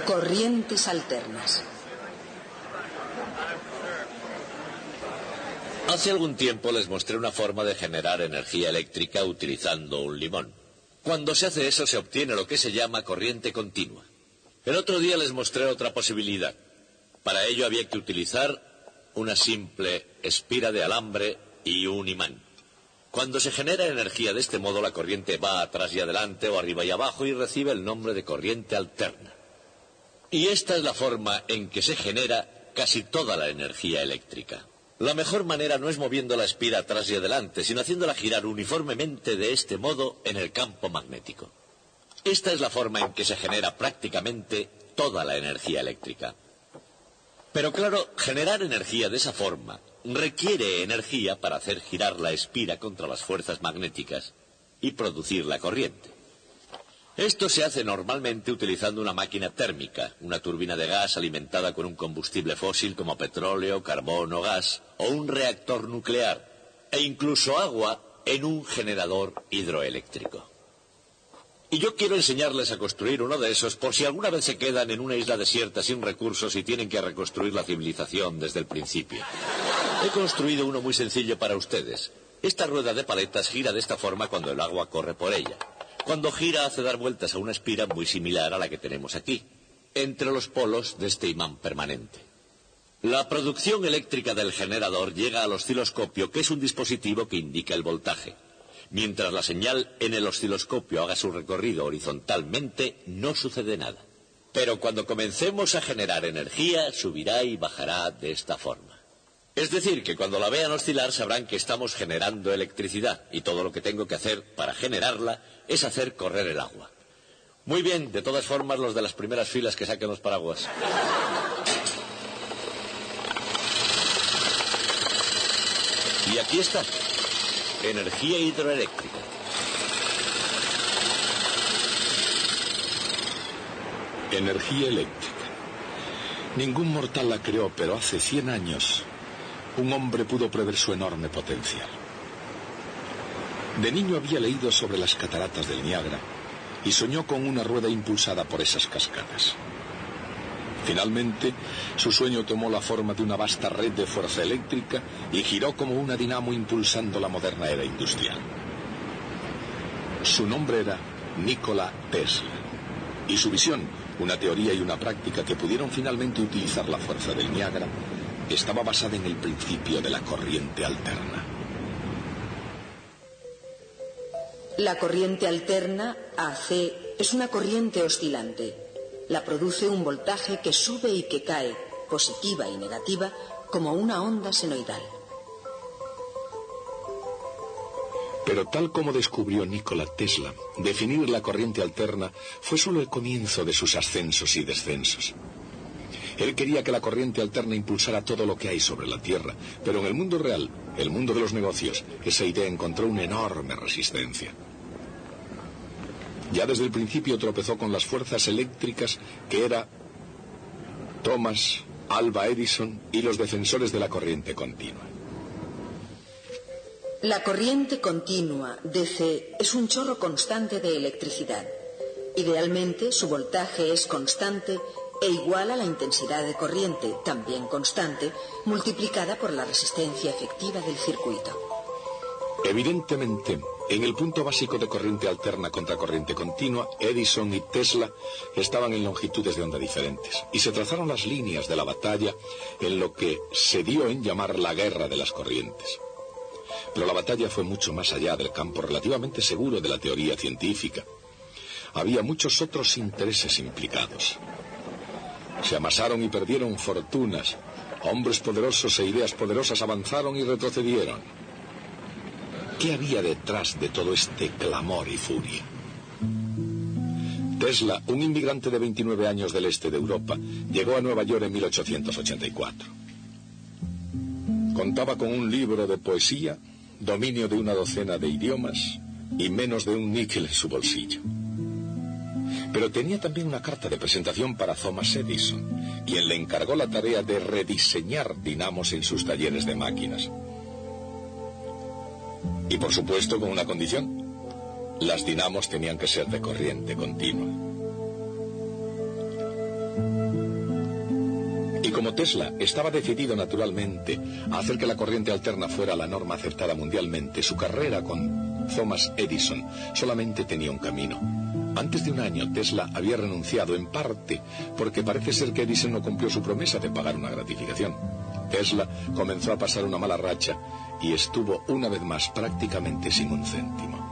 Corrientes alternas. Hace algún tiempo les mostré una forma de generar energía eléctrica utilizando un limón. Cuando se hace eso se obtiene lo que se llama corriente continua. El otro día les mostré otra posibilidad. Para ello había que utilizar una simple espira de alambre y un imán. Cuando se genera energía de este modo, la corriente va atrás y adelante o arriba y abajo y recibe el nombre de corriente alterna. Y esta es la forma en que se genera casi toda la energía eléctrica. La mejor manera no es moviendo la espira atrás y adelante, sino haciéndola girar uniformemente de este modo en el campo magnético. Esta es la forma en que se genera prácticamente toda la energía eléctrica. Pero claro, generar energía de esa forma requiere energía para hacer girar la espira contra las fuerzas magnéticas y producir la corriente. Esto se hace normalmente utilizando una máquina térmica, una turbina de gas alimentada con un combustible fósil como petróleo, carbón o gas, o un reactor nuclear, e incluso agua en un generador hidroeléctrico. Y yo quiero enseñarles a construir uno de esos por si alguna vez se quedan en una isla desierta sin recursos y tienen que reconstruir la civilización desde el principio. He construido uno muy sencillo para ustedes. Esta rueda de paletas gira de esta forma cuando el agua corre por ella. Cuando gira hace dar vueltas a una espira muy similar a la que tenemos aquí, entre los polos de este imán permanente. La producción eléctrica del generador llega al osciloscopio, que es un dispositivo que indica el voltaje. Mientras la señal en el osciloscopio haga su recorrido horizontalmente, no sucede nada. Pero cuando comencemos a generar energía, subirá y bajará de esta forma. Es decir, que cuando la vean oscilar sabrán que estamos generando electricidad y todo lo que tengo que hacer para generarla es hacer correr el agua. Muy bien, de todas formas, los de las primeras filas que saquen los paraguas. Y aquí está. Energía hidroeléctrica. Energía eléctrica. Ningún mortal la creó, pero hace 100 años un hombre pudo prever su enorme potencial. De niño había leído sobre las cataratas del Niágara y soñó con una rueda impulsada por esas cascadas. Finalmente, su sueño tomó la forma de una vasta red de fuerza eléctrica y giró como una dinamo impulsando la moderna era industrial. Su nombre era Nikola Tesla, y su visión, una teoría y una práctica que pudieron finalmente utilizar la fuerza del Niágara, estaba basada en el principio de la corriente alterna. La corriente alterna, AC, es una corriente oscilante. La produce un voltaje que sube y que cae, positiva y negativa, como una onda senoidal. Pero tal como descubrió Nikola Tesla, definir la corriente alterna fue solo el comienzo de sus ascensos y descensos. Él quería que la corriente alterna impulsara todo lo que hay sobre la Tierra, pero en el mundo real, el mundo de los negocios, esa idea encontró una enorme resistencia. Ya desde el principio tropezó con las fuerzas eléctricas que era Thomas Alva Edison y los defensores de la corriente continua. La corriente continua, DC, es un chorro constante de electricidad. Idealmente, su voltaje es constante e igual a la intensidad de corriente, también constante, multiplicada por la resistencia efectiva del circuito. Evidentemente, en el punto básico de corriente alterna contra corriente continua, Edison y Tesla estaban en longitudes de onda diferentes, y se trazaron las líneas de la batalla en lo que se dio en llamar la guerra de las corrientes. Pero la batalla fue mucho más allá del campo relativamente seguro de la teoría científica. Había muchos otros intereses implicados. Se amasaron y perdieron fortunas. Hombres poderosos e ideas poderosas avanzaron y retrocedieron. ¿Qué había detrás de todo este clamor y furia? Tesla, un inmigrante de 29 años del este de Europa, llegó a Nueva York en 1884. Contaba con un libro de poesía, dominio de una docena de idiomas y menos de un níquel en su bolsillo. Pero tenía también una carta de presentación para Thomas Edison, quien le encargó la tarea de rediseñar dinamos en sus talleres de máquinas. Y por supuesto con una condición: las dinamos tenían que ser de corriente continua. Y como Tesla estaba decidido naturalmente a hacer que la corriente alterna fuera la norma aceptada mundialmente, su carrera con Thomas Edison solamente tenía un camino. Antes de un año, Tesla había renunciado, en parte porque parece ser que Edison no cumplió su promesa de pagar una gratificación. Tesla comenzó a pasar una mala racha y estuvo una vez más prácticamente sin un céntimo.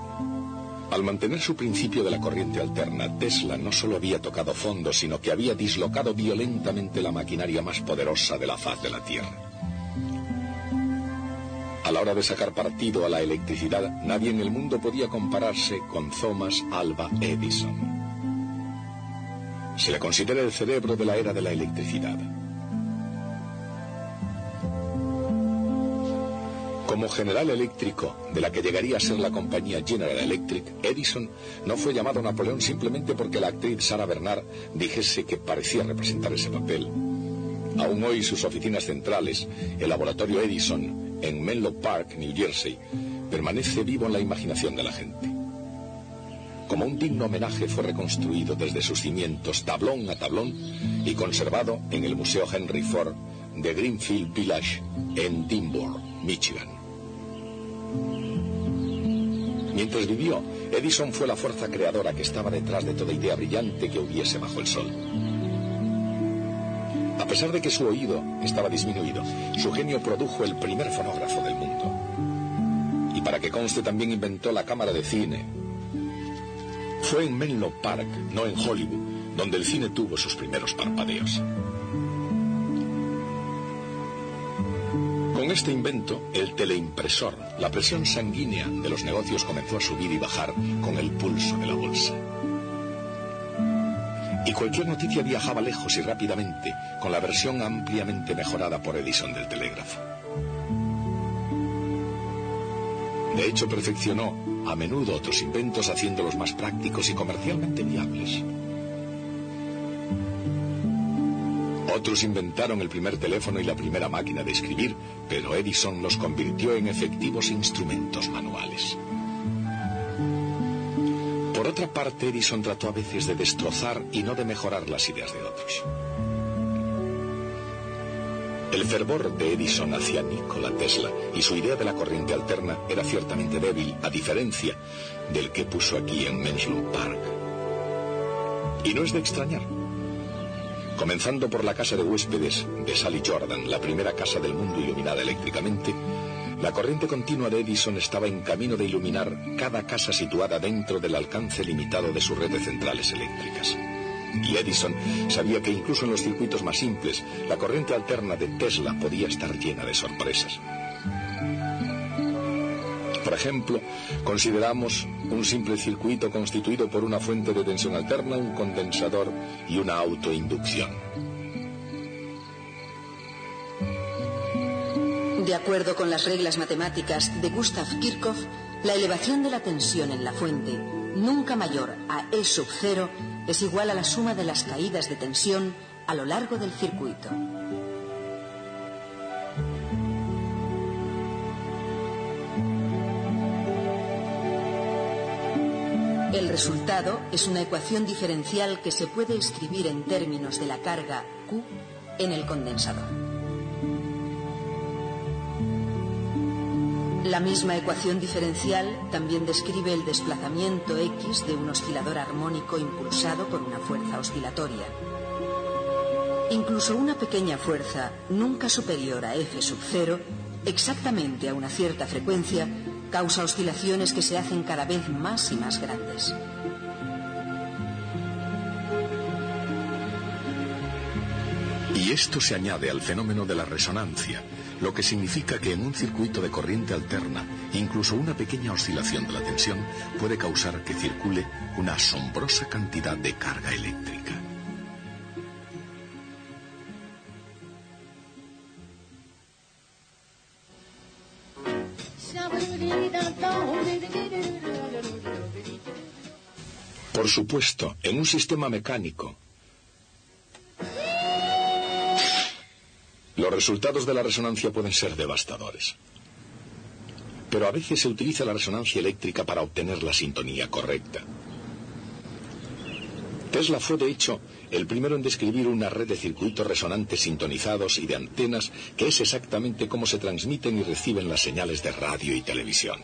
Al mantener su principio de la corriente alterna, Tesla no solo había tocado fondo, sino que había dislocado violentamente la maquinaria más poderosa de la faz de la Tierra. A la hora de sacar partido a la electricidad, nadie en el mundo podía compararse con Thomas Alva Edison. Se le considera el cerebro de la era de la electricidad. Como general eléctrico de la que llegaría a ser la compañía General Electric, Edison no fue llamado Napoleón simplemente porque la actriz Sarah Bernhardt dijese que parecía representar ese papel. Aún hoy sus oficinas centrales, el laboratorio Edison, en Menlo Park, New Jersey, permanece vivo en la imaginación de la gente. Como un digno homenaje fue reconstruido desde sus cimientos tablón a tablón y conservado en el Museo Henry Ford de Greenfield Village en Dearborn, Michigan. Mientras vivió, Edison fue la fuerza creadora que estaba detrás de toda idea brillante que hubiese bajo el sol. A pesar de que su oído estaba disminuido, su genio produjo el primer fonógrafo del mundo. Y para que conste, también inventó la cámara de cine. Fue en Menlo Park, no en Hollywood, donde el cine tuvo sus primeros parpadeos. Con este invento, el teleimpresor, la presión sanguínea de los negocios comenzó a subir y bajar con el pulso de la bolsa. Y cualquier noticia viajaba lejos y rápidamente, con la versión ampliamente mejorada por Edison del telégrafo. De hecho, perfeccionó a menudo otros inventos, haciéndolos más prácticos y comercialmente viables. Otros inventaron el primer teléfono y la primera máquina de escribir, pero Edison los convirtió en efectivos instrumentos manuales. Por otra parte, Edison trató a veces de destrozar y no de mejorar las ideas de otros. El fervor de Edison hacia Nikola Tesla y su idea de la corriente alterna era ciertamente débil, a diferencia del que puso aquí en Menlo Park. Y no es de extrañar. Comenzando por la casa de huéspedes de Sally Jordan, la primera casa del mundo iluminada eléctricamente, la corriente continua de Edison estaba en camino de iluminar cada casa situada dentro del alcance limitado de su red de centrales eléctricas. Y Edison sabía que incluso en los circuitos más simples, la corriente alterna de Tesla podía estar llena de sorpresas. Por ejemplo, consideramos un simple circuito constituido por una fuente de tensión alterna, un condensador y una autoinducción. De acuerdo con las reglas matemáticas de Gustav Kirchhoff, la elevación de la tensión en la fuente, nunca mayor a E sub 0, es igual a la suma de las caídas de tensión a lo largo del circuito. El resultado es una ecuación diferencial que se puede escribir en términos de la carga Q en el condensador. La misma ecuación diferencial también describe el desplazamiento X de un oscilador armónico impulsado por una fuerza oscilatoria. Incluso una pequeña fuerza, nunca superior a F sub 0, exactamente a una cierta frecuencia, causa oscilaciones que se hacen cada vez más y más grandes. Y esto se añade al fenómeno de la resonancia, lo que significa que en un circuito de corriente alterna, incluso una pequeña oscilación de la tensión puede causar que circule una asombrosa cantidad de carga eléctrica. Por supuesto, en un sistema mecánico, los resultados de la resonancia pueden ser devastadores. Pero a veces se utiliza la resonancia eléctrica para obtener la sintonía correcta. Tesla fue, de hecho, el primero en describir una red de circuitos resonantes sintonizados y de antenas, que es exactamente cómo se transmiten y reciben las señales de radio y televisión.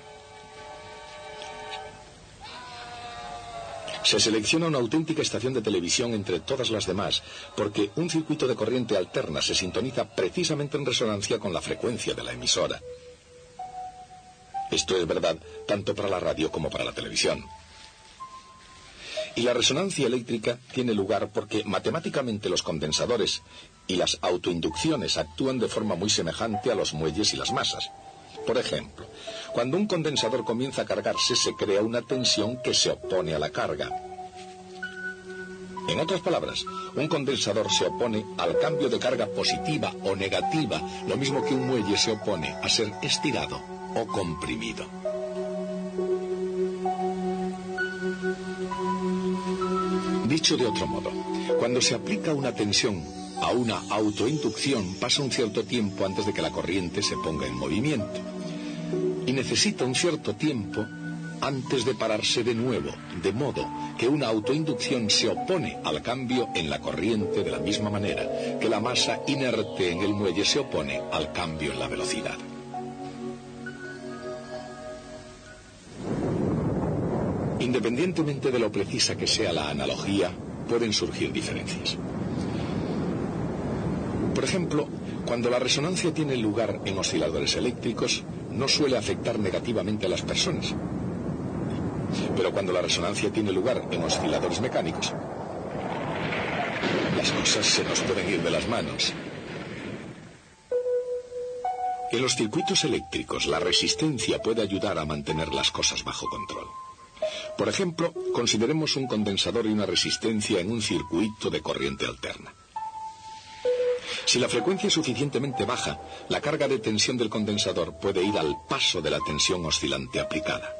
Se selecciona una auténtica estación de televisión entre todas las demás, porque un circuito de corriente alterna se sintoniza precisamente en resonancia con la frecuencia de la emisora. Esto es verdad tanto para la radio como para la televisión. Y la resonancia eléctrica tiene lugar porque matemáticamente los condensadores y las autoinducciones actúan de forma muy semejante a los muelles y las masas. Por ejemplo, cuando un condensador comienza a cargarse, se crea una tensión que se opone a la carga. En otras palabras, un condensador se opone al cambio de carga positiva o negativa, lo mismo que un muelle se opone a ser estirado o comprimido. Dicho de otro modo, cuando se aplica una tensión a una autoinducción, pasa un cierto tiempo antes de que la corriente se ponga en movimiento. Y necesita un cierto tiempo antes de pararse de nuevo, de modo que una autoinducción se opone al cambio en la corriente de la misma manera que la masa inerte en el muelle se opone al cambio en la velocidad. Independientemente de lo precisa que sea la analogía, pueden surgir diferencias. Por ejemplo, cuando la resonancia tiene lugar en osciladores eléctricos, no suele afectar negativamente a las personas. Pero cuando la resonancia tiene lugar en osciladores mecánicos, las cosas se nos pueden ir de las manos. En los circuitos eléctricos, la resistencia puede ayudar a mantener las cosas bajo control. Por ejemplo, consideremos un condensador y una resistencia en un circuito de corriente alterna. Si la frecuencia es suficientemente baja, la carga de tensión del condensador puede ir al paso de la tensión oscilante aplicada.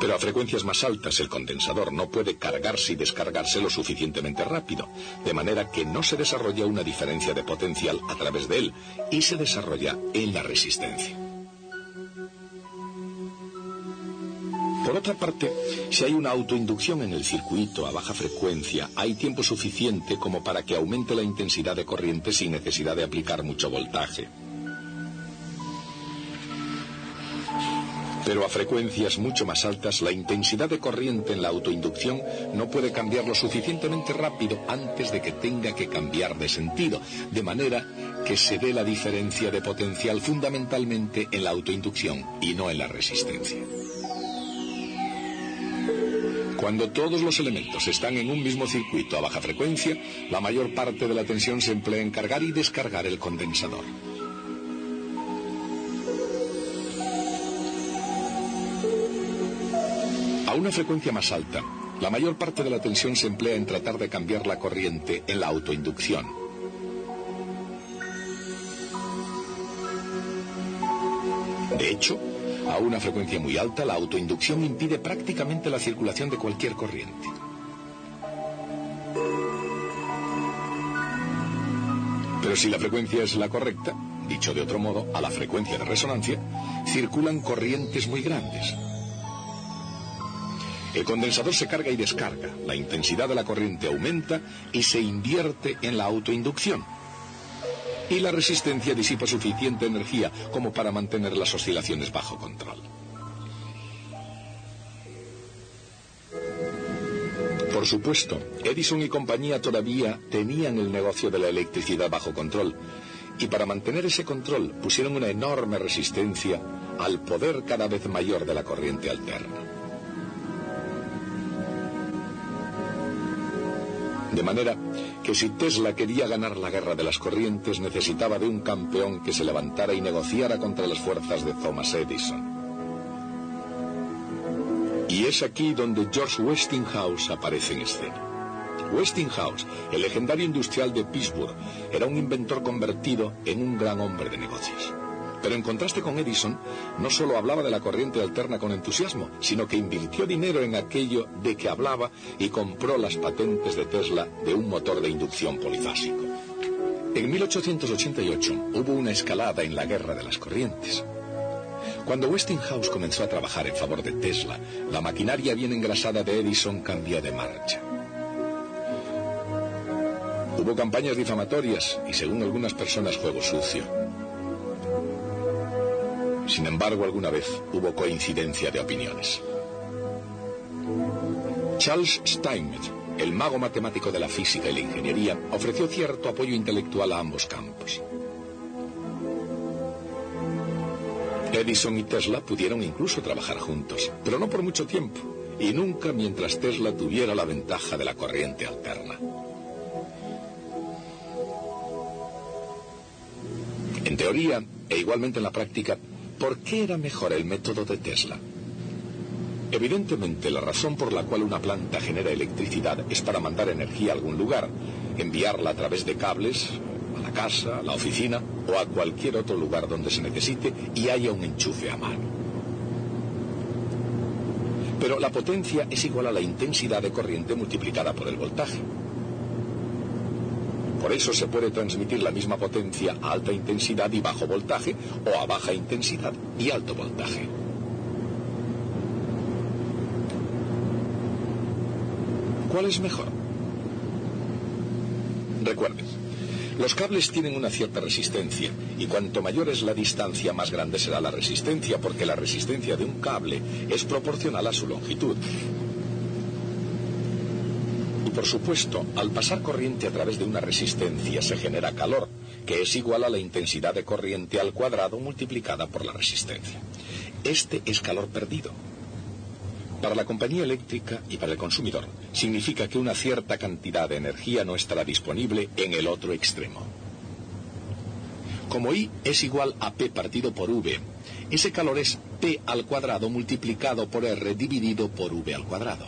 Pero a frecuencias más altas el condensador no puede cargarse y descargarse lo suficientemente rápido, de manera que no se desarrolla una diferencia de potencial a través de él y se desarrolla en la resistencia. Por otra parte, si hay una autoinducción en el circuito a baja frecuencia, hay tiempo suficiente como para que aumente la intensidad de corriente sin necesidad de aplicar mucho voltaje. Pero a frecuencias mucho más altas, la intensidad de corriente en la autoinducción no puede cambiar lo suficientemente rápido antes de que tenga que cambiar de sentido, de manera que se dé la diferencia de potencial fundamentalmente en la autoinducción y no en la resistencia. Cuando todos los elementos están en un mismo circuito a baja frecuencia, la mayor parte de la tensión se emplea en cargar y descargar el condensador. A una frecuencia más alta, la mayor parte de la tensión se emplea en tratar de cambiar la corriente en la autoinducción. De hecho, a una frecuencia muy alta, la autoinducción impide prácticamente la circulación de cualquier corriente. Pero si la frecuencia es la correcta, dicho de otro modo, a la frecuencia de resonancia, circulan corrientes muy grandes. El condensador se carga y descarga, la intensidad de la corriente aumenta y se invierte en la autoinducción. Y la resistencia disipa suficiente energía como para mantener las oscilaciones bajo control. Por supuesto, Edison y compañía todavía tenían el negocio de la electricidad bajo control, y para mantener ese control pusieron una enorme resistencia al poder cada vez mayor de la corriente alterna. De manera que si Tesla quería ganar la guerra de las corrientes, necesitaba de un campeón que se levantara y negociara contra las fuerzas de Thomas Edison. Y es aquí donde George Westinghouse aparece en escena. Westinghouse, el legendario industrial de Pittsburgh, era un inventor convertido en un gran hombre de negocios. Pero en contraste con Edison, no solo hablaba de la corriente alterna con entusiasmo, sino que invirtió dinero en aquello de que hablaba y compró las patentes de Tesla de un motor de inducción polifásico. En 1888 hubo una escalada en la guerra de las corrientes. Cuando Westinghouse comenzó a trabajar en favor de Tesla, la maquinaria bien engrasada de Edison cambió de marcha. Hubo campañas difamatorias y, según algunas personas, juego sucio. Sin embargo, alguna vez hubo coincidencia de opiniones. Charles Steinmetz, el mago matemático de la física y la ingeniería, ofreció cierto apoyo intelectual a ambos campos. Edison y Tesla pudieron incluso trabajar juntos, pero no por mucho tiempo, y nunca mientras Tesla tuviera la ventaja de la corriente alterna. En teoría, e igualmente en la práctica, ¿por qué era mejor el método de Tesla? Evidentemente, la razón por la cual una planta genera electricidad es para mandar energía a algún lugar, enviarla a través de cables a la casa, a la oficina o a cualquier otro lugar donde se necesite y haya un enchufe a mano. Pero la potencia es igual a la intensidad de corriente multiplicada por el voltaje. Por eso se puede transmitir la misma potencia a alta intensidad y bajo voltaje, o a baja intensidad y alto voltaje. ¿Cuál es mejor? Recuerden, los cables tienen una cierta resistencia, y cuanto mayor es la distancia, más grande será la resistencia, porque la resistencia de un cable es proporcional a su longitud. Y por supuesto, al pasar corriente a través de una resistencia se genera calor, que es igual a la intensidad de corriente al cuadrado multiplicada por la resistencia. Este es calor perdido. Para la compañía eléctrica y para el consumidor, significa que una cierta cantidad de energía no estará disponible en el otro extremo. Como I es igual a P partido por V, ese calor es P al cuadrado multiplicado por R dividido por V al cuadrado.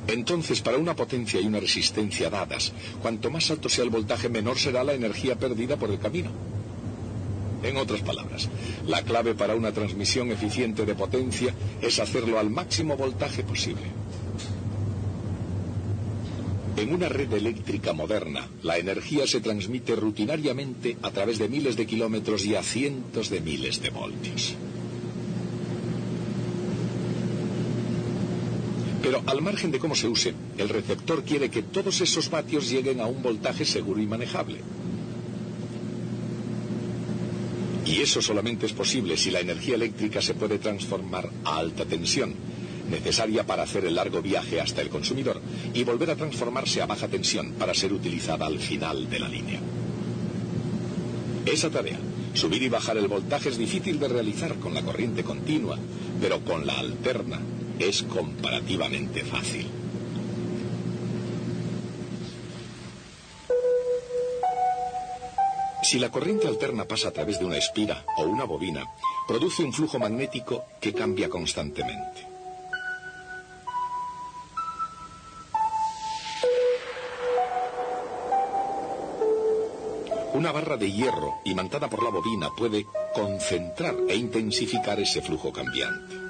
Entonces, para una potencia y una resistencia dadas, cuanto más alto sea el voltaje, menor será la energía perdida por el camino. En otras palabras, la clave para una transmisión eficiente de potencia es hacerlo al máximo voltaje posible. En una red eléctrica moderna, la energía se transmite rutinariamente a través de miles de kilómetros y a cientos de miles de voltios. Pero al margen de cómo se use, el receptor quiere que todos esos vatios lleguen a un voltaje seguro y manejable. Y eso solamente es posible si la energía eléctrica se puede transformar a alta tensión, necesaria para hacer el largo viaje hasta el consumidor, y volver a transformarse a baja tensión para ser utilizada al final de la línea. Esa tarea, subir y bajar el voltaje, es difícil de realizar con la corriente continua, pero con la alterna es comparativamente fácil. Si la corriente alterna pasa a través de una espira o una bobina, produce un flujo magnético que cambia constantemente. Una barra de hierro imantada por la bobina puede concentrar e intensificar ese flujo cambiante.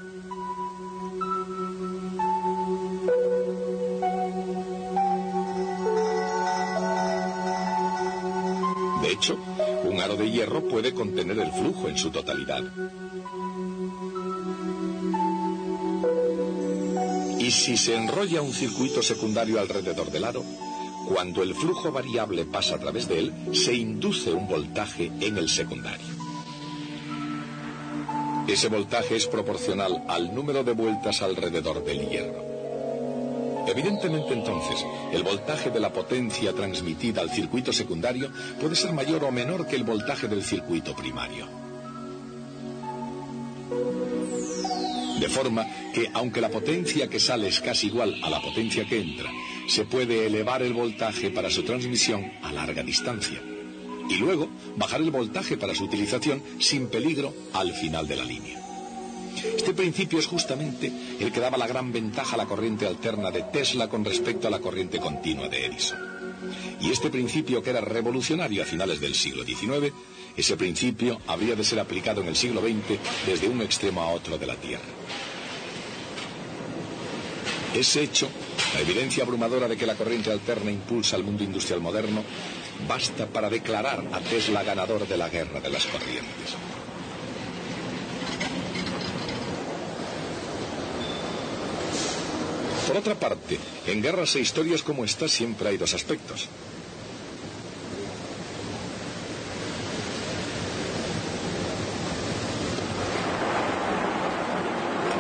De hecho, un aro de hierro puede contener el flujo en su totalidad. Y si se enrolla un circuito secundario alrededor del aro, cuando el flujo variable pasa a través de él, se induce un voltaje en el secundario. Ese voltaje es proporcional al número de vueltas alrededor del hierro. Evidentemente, entonces, el voltaje de la potencia transmitida al circuito secundario puede ser mayor o menor que el voltaje del circuito primario. De forma que, aunque la potencia que sale es casi igual a la potencia que entra, se puede elevar el voltaje para su transmisión a larga distancia, y luego bajar el voltaje para su utilización sin peligro al final de la línea. Este principio es justamente el que daba la gran ventaja a la corriente alterna de Tesla con respecto a la corriente continua de Edison. Y este principio, que era revolucionario a finales del siglo XIX, ese principio habría de ser aplicado en el siglo XX desde un extremo a otro de la Tierra. Ese hecho, la evidencia abrumadora de que la corriente alterna impulsa al mundo industrial moderno, basta para declarar a Tesla ganador de la guerra de las corrientes. Por otra parte, en guerras e historias como esta siempre hay dos aspectos.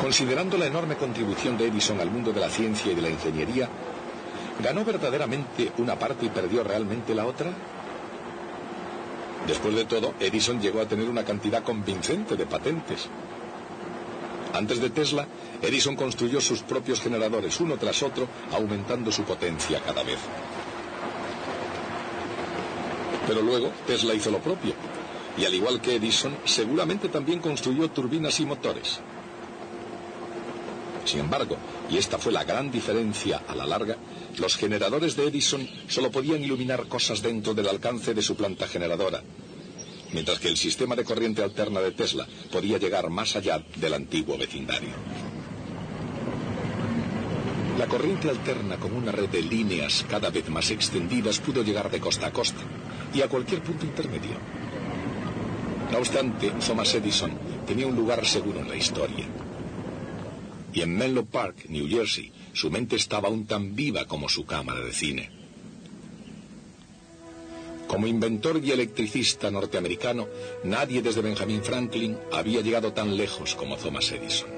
Considerando la enorme contribución de Edison al mundo de la ciencia y de la ingeniería, ¿ganó verdaderamente una parte y perdió realmente la otra? Después de todo, Edison llegó a tener una cantidad convincente de patentes. Antes de Tesla, Edison construyó sus propios generadores, uno tras otro, aumentando su potencia cada vez. Pero luego, Tesla hizo lo propio, y al igual que Edison, seguramente también construyó turbinas y motores. Sin embargo, y esta fue la gran diferencia a la larga, los generadores de Edison solo podían iluminar cosas dentro del alcance de su planta generadora, mientras que el sistema de corriente alterna de Tesla podía llegar más allá del antiguo vecindario. La corriente alterna, con una red de líneas cada vez más extendidas, pudo llegar de costa a costa y a cualquier punto intermedio. No obstante, Thomas Edison tenía un lugar seguro en la historia. Y en Menlo Park, New Jersey, su mente estaba aún tan viva como su cámara de cine. Como inventor y electricista norteamericano, nadie desde Benjamin Franklin había llegado tan lejos como Thomas Edison.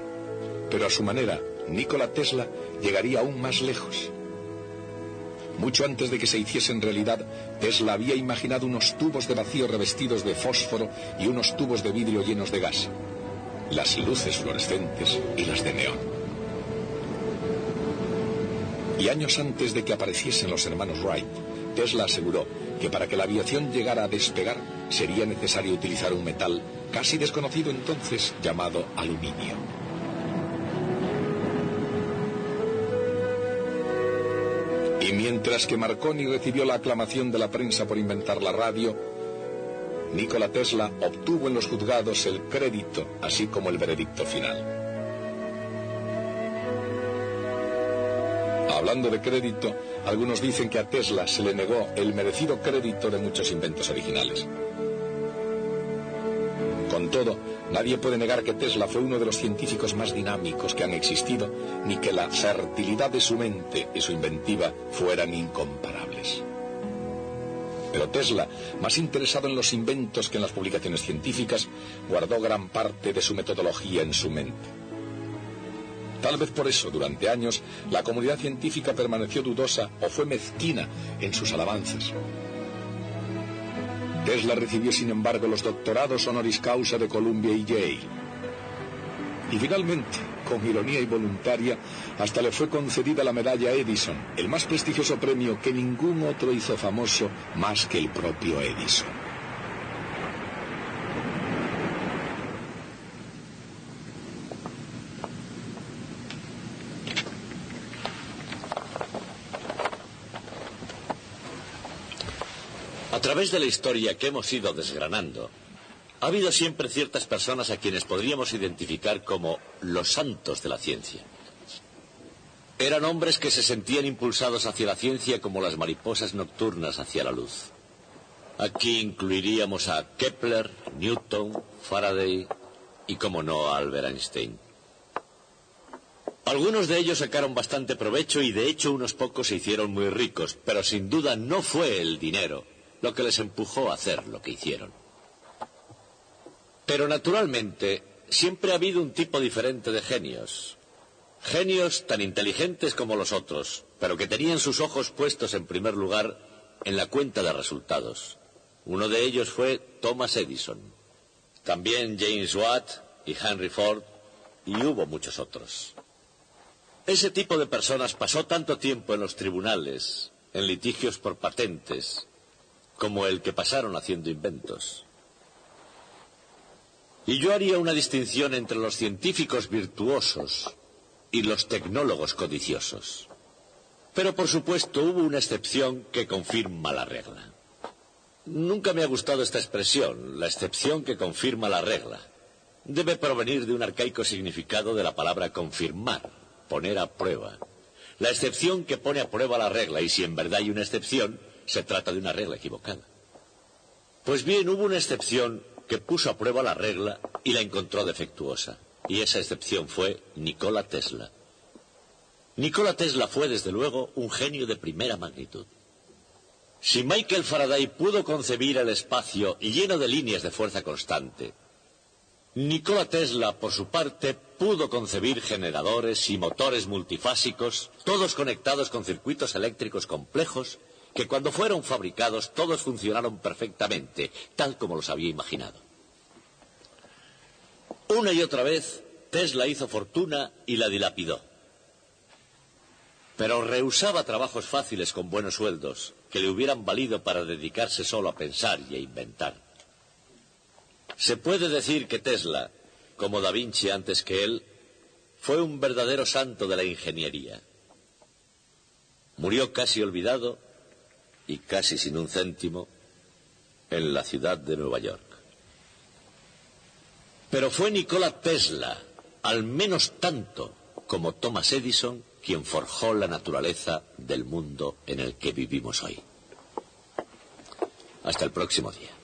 Pero a su manera, Nikola Tesla llegaría aún más lejos. Mucho antes de que se hiciese en realidad, Tesla había imaginado unos tubos de vacío revestidos de fósforo y unos tubos de vidrio llenos de gas, las luces fluorescentes y las de neón. Y años antes de que apareciesen los hermanos Wright, Tesla aseguró que para que la aviación llegara a despegar sería necesario utilizar un metal casi desconocido entonces llamado aluminio. Y mientras que Marconi recibió la aclamación de la prensa por inventar la radio, Nikola Tesla obtuvo en los juzgados el crédito, así como el veredicto final. Hablando de crédito, algunos dicen que a Tesla se le negó el merecido crédito de muchos inventos originales. Con todo, nadie puede negar que Tesla fue uno de los científicos más dinámicos que han existido, ni que la fertilidad de su mente y su inventiva fueran incomparables. Pero Tesla, más interesado en los inventos que en las publicaciones científicas, guardó gran parte de su metodología en su mente. Tal vez por eso, durante años, la comunidad científica permaneció dudosa o fue mezquina en sus alabanzas. Tesla recibió, sin embargo, los doctorados honoris causa de Columbia y Yale. Y finalmente, con ironía y voluntaria, hasta le fue concedida la medalla Edison, el más prestigioso premio que ningún otro hizo famoso más que el propio Edison. A través de la historia que hemos ido desgranando, ha habido siempre ciertas personas a quienes podríamos identificar como los santos de la ciencia. Eran hombres que se sentían impulsados hacia la ciencia como las mariposas nocturnas hacia la luz. Aquí incluiríamos a Kepler, Newton, Faraday y, como no, a Albert Einstein. Algunos de ellos sacaron bastante provecho y, de hecho, unos pocos se hicieron muy ricos, pero sin duda no fue el dinero lo que les empujó a hacer lo que hicieron. Pero naturalmente siempre ha habido un tipo diferente de genios. Genios tan inteligentes como los otros, pero que tenían sus ojos puestos en primer lugar en la cuenta de resultados. Uno de ellos fue Thomas Edison. También James Watt y Henry Ford, y hubo muchos otros. Ese tipo de personas pasó tanto tiempo en los tribunales, en litigios por patentes, como el que pasaron haciendo inventos. Y yo haría una distinción entre los científicos virtuosos y los tecnólogos codiciosos. Pero por supuesto hubo una excepción que confirma la regla. Nunca me ha gustado esta expresión, la excepción que confirma la regla. Debe provenir de un arcaico significado de la palabra confirmar, poner a prueba. La excepción que pone a prueba la regla, y si en verdad hay una excepción, se trata de una regla equivocada. Pues bien, hubo una excepción que puso a prueba la regla y la encontró defectuosa. Y esa excepción fue Nikola Tesla. Nikola Tesla fue, desde luego, un genio de primera magnitud. Si Michael Faraday pudo concebir el espacio lleno de líneas de fuerza constante, Nikola Tesla, por su parte, pudo concebir generadores y motores multifásicos, todos conectados con circuitos eléctricos complejos, que cuando fueron fabricados todos funcionaron perfectamente, tal como los había imaginado. Una y otra vez, Tesla hizo fortuna y la dilapidó. Pero rehusaba trabajos fáciles con buenos sueldos, que le hubieran valido para dedicarse solo a pensar y a inventar. Se puede decir que Tesla, como Da Vinci antes que él, fue un verdadero santo de la ingeniería. Murió casi olvidado y casi sin un céntimo en la ciudad de Nueva York. Pero fue Nikola Tesla, al menos tanto como Thomas Edison, quien forjó la naturaleza del mundo en el que vivimos hoy. Hasta el próximo día.